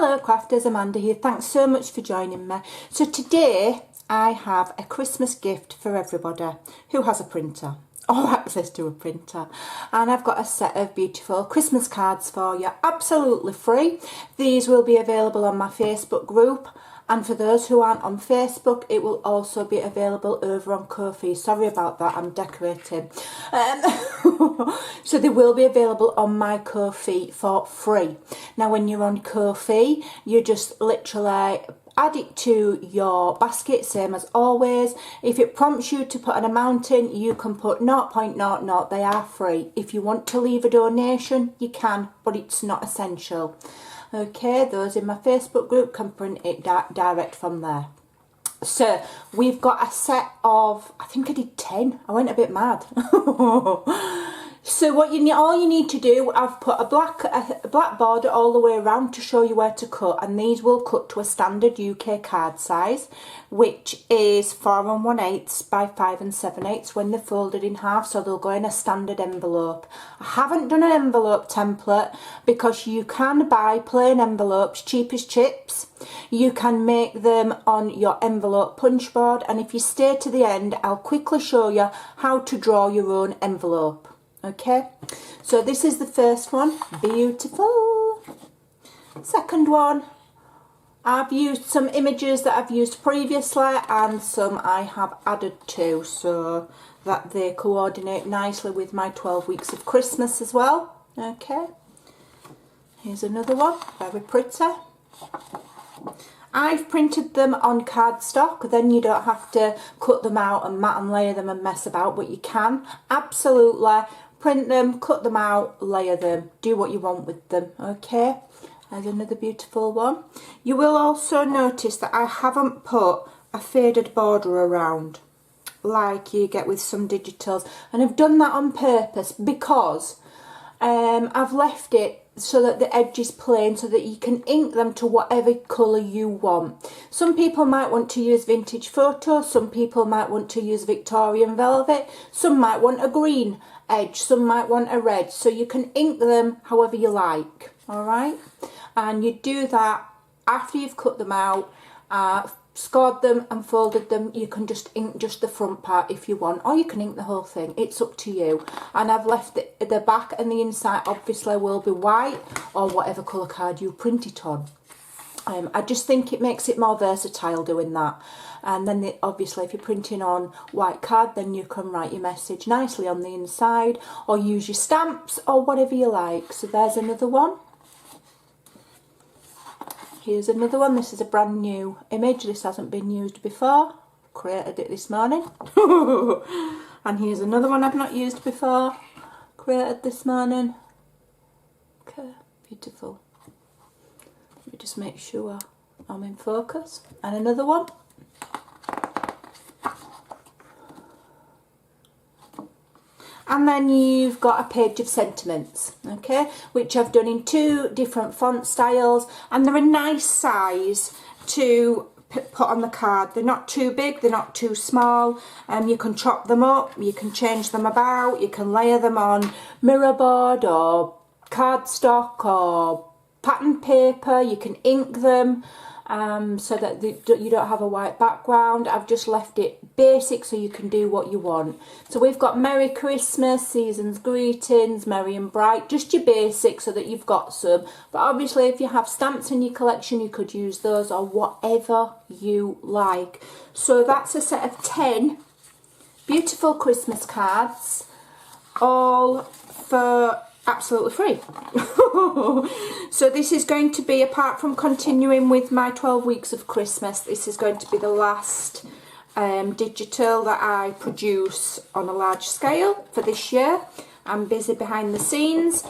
Hello crafters, Amanda here. Thanks so much for joining me. So today I have a Christmas gift for everybody who has a printer or access to a printer, and I've got a set of beautiful Christmas cards for you, absolutely free. These will be available on my Facebook group, and for those who aren't on Facebook, it will also be available over on Ko-fi. Sorry about that, I'm decorating. So they will be available on my Ko-fi for free. Now when you're on Ko-fi, you just literally add it to your basket, same as always. If it prompts you to put an amount in, you can put 0.00, they are free. If you want to leave a donation, you can, but it's not essential. Okay, those in my Facebook group can print it direct from there. So we've got a set of, I think I did 10. I went a bit mad. So what you need, all you need to do, I've put a black border all the way around to show you where to cut, and these will cut to a standard UK card size, which is 4 1/8 by 5 7/8 when they're folded in half, so they'll go in a standard envelope. I haven't done an envelope template because you can buy plain envelopes, cheap as chips. You can make them on your envelope punch board, and if you stay to the end, I'll quickly show you how to draw your own envelope. Okay, so this is the first one, beautiful. Second one, I've used some images that I've used previously and some I have added to so that they coordinate nicely with my 12 weeks of Christmas as well. Okay, here's another one, very pretty. I've printed them on cardstock, then you don't have to cut them out and mat and layer them and mess about, but you can absolutely print them, cut them out, layer them, do what you want with them. Okay, there's another beautiful one. You will also notice that I haven't put a faded border around like you get with some digitals, and I've done that on purpose because I've left it so that the edge is plain so that you can ink them to whatever colour you want. Some people might want to use vintage photo, some people might want to use Victorian velvet, some might want a green edge, some might want a red, so you can ink them however you like. Alright, and you do that after you've cut them out, scored them and folded them. You can just ink just the front part if you want, or you can ink the whole thing, it's up to you. And I've left the back and the inside obviously will be white or whatever colour card you print it on. I just think it makes it more versatile doing that. And then obviously if you're printing on white card, then you can write your message nicely on the inside or use your stamps or whatever you like. So there's another one. Here's another one. This is a brand new image. This hasn't been used before. Created it this morning. And here's another one I've not used before. Created this morning. Okay, beautiful. Let me just make sure I'm in focus. And another one. And then you've got a page of sentiments, okay, which I've done in 2 different font styles, and they're a nice size to put on the card. They're not too big, they're not too small. You can chop them up, you can change them about, you can layer them on mirror board or cardstock or pattern paper, you can ink them. So that you don't have a white background. I've just left it basic so you can do what you want. So we've got Merry Christmas, Season's Greetings, Merry and Bright, just your basic so that you've got some. But obviously if you have stamps in your collection, you could use those or whatever you like. So that's a set of 10 beautiful Christmas cards, all for absolutely free. So this is going to be, apart from continuing with my 12 weeks of Christmas, this is going to be the last digital that I produce on a large scale for this year. I'm busy behind the scenes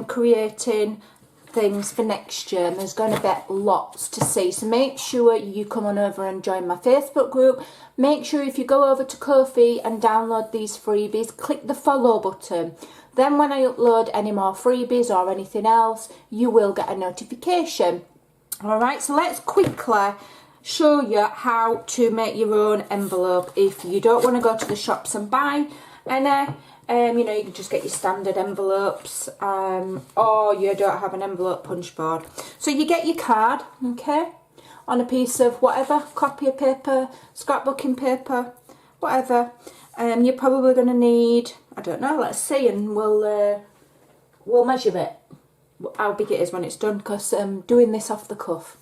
creating things for next year, and there's going to be lots to see, so make sure you come on over and join my Facebook group. Make sure if you go over to Ko-fi and download these freebies, click the follow button. Then when I upload any more freebies or anything else, you will get a notification. Alright, so let's quickly show you how to make your own envelope if you don't want to go to the shops and buy any. You know, you can just get your standard envelopes, or you don't have an envelope punch board. So you get your card, okay, on a piece of whatever, copy of paper, scrapbooking paper, whatever. You're probably going to need, I don't know, let's see, and we'll measure it, how big it is when it's done, because I'm doing this off the cuff.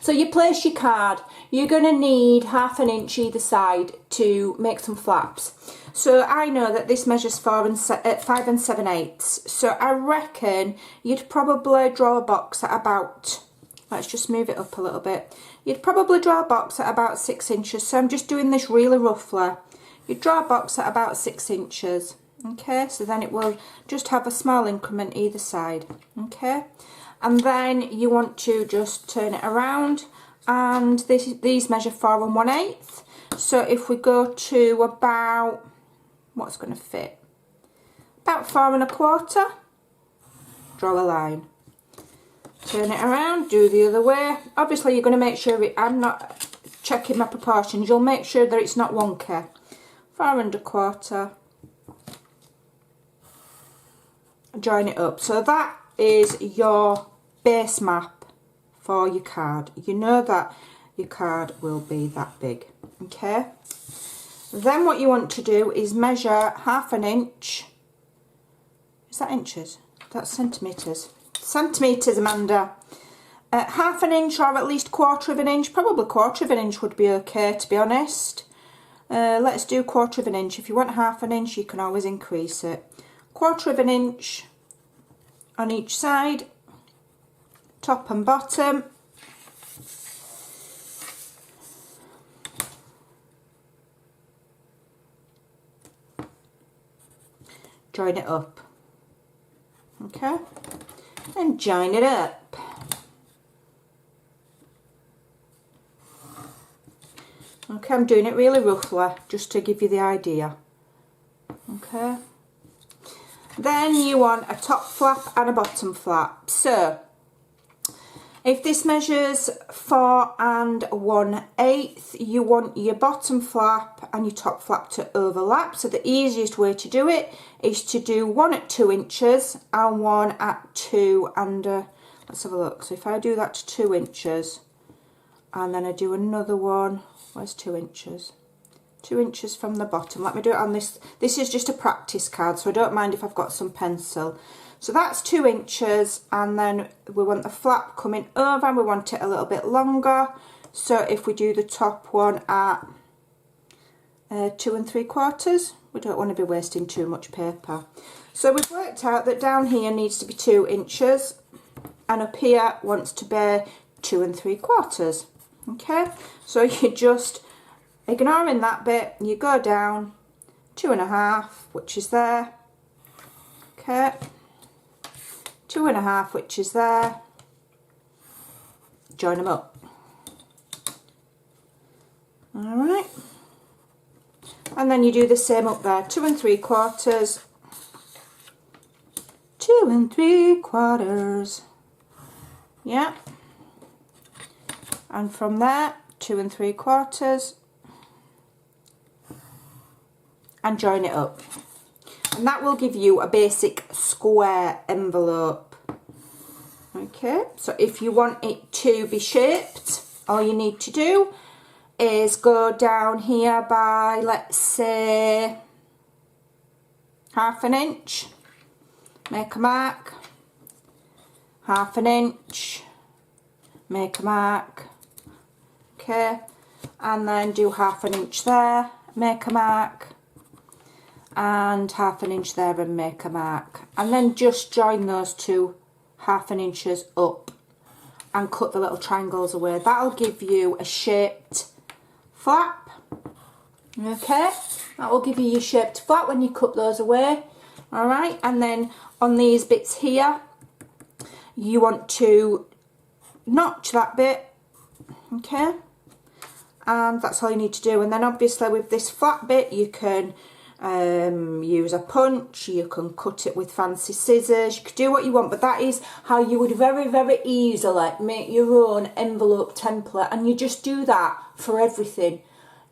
So you place your card. You're going to need 1/2 inch either side to make some flaps. So I know that this measures 5 7/8. So I reckon you'd probably draw a box at about, let's just move it up a little bit. You'd probably draw a box at about 6 inches. So I'm just doing this really roughly. You'd draw a box at about 6 inches. Okay, so then it will just have a small increment either side. Okay. And then you want to just turn it around, and these measure 4 1/8. So if we go to about, what's going to fit? About 4 1/4. Draw a line. Turn it around, do the other way. Obviously you're going to make sure, I'm not checking my proportions, you'll make sure that it's not wonky. 4 1/4. Join it up. So that is your base map for your card. You know that your card will be that big. Okay. Then what you want to do is measure 1/2 inch. Is that inches? That's centimetres. Centimetres, Amanda. 1/2 inch, or at least 1/4 inch. Probably 1/4 inch would be okay, to be honest. Let's do 1/4 inch. If you want 1/2 inch, you can always increase it. 1/4 inch on each side, top and bottom. Join it up. Okay, and join it up. Okay, I'm doing it really roughly just to give you the idea. Okay. Then you want a top flap and a bottom flap. So if this measures 4 1/8, you want your bottom flap and your top flap to overlap. So the easiest way to do it is to do one at 2 inches and one at 2 and let's have a look. So if I do that to 2 inches and then I do another one, where's 2 inches? 2 inches from the bottom. Let me do it on this. This is just a practice card, so I don't mind if I've got some pencil. So that's 2 inches, and then we want the flap coming over and we want it a little bit longer. So if we do the top one at 2 3/4, we don't want to be wasting too much paper. So we've worked out that down here needs to be 2 inches and up here wants to be 2 3/4. Okay, so you just, ignoring that bit, you go down 2 1/2, which is there. Okay, 2 1/2, which is there. Join them up. All right, and then you do the same up there. 2 3/4, 2 3/4. Yeah, and from there 2 3/4. And join it up, and that will give you a basic square envelope. Okay, so if you want it to be shaped, all you need to do is go down here by, let's say, 1/2 inch, make a mark, 1/2 inch, make a mark. Okay, and then do 1/2 inch there, make a mark, and 1/2 inch there and make a mark, and then just join those two 1/2 inches up and cut the little triangles away. That'll give you a shaped flap. Okay, that will give you your shaped flap when you cut those away. All right, and then on these bits here you want to notch that bit. Okay, and that's all you need to do. And then obviously with this flat bit you can use a punch, you can cut it with fancy scissors, you could do what you want, but that is how you would very, very easily make your own envelope template. And you just do that for everything.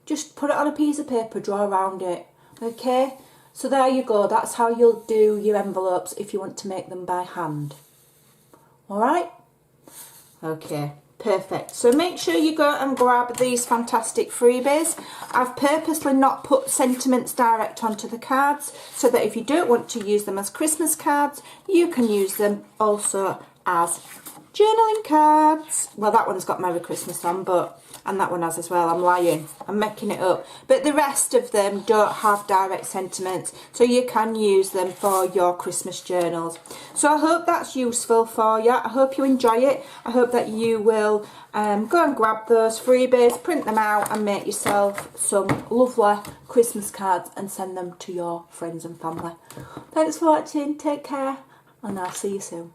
Just put it on a piece of paper, draw around it. Okay, So there you go, that's how you'll do your envelopes if you want to make them by hand. Alright? Okay, perfect. So make sure you go and grab these fantastic freebies. I've purposely not put sentiments direct onto the cards so that if you don't want to use them as Christmas cards, you can use them also as journaling cards. Well, that one's got Merry Christmas on, and that one has as well. I'm lying, I'm making it up. But the rest of them don't have direct sentiments, so you can use them for your Christmas journals. So I hope that's useful for you. I hope you enjoy it. I hope that you will go and grab those freebies, print them out and make yourself some lovely Christmas cards and send them to your friends and family. Thanks for watching, take care, and I'll see you soon.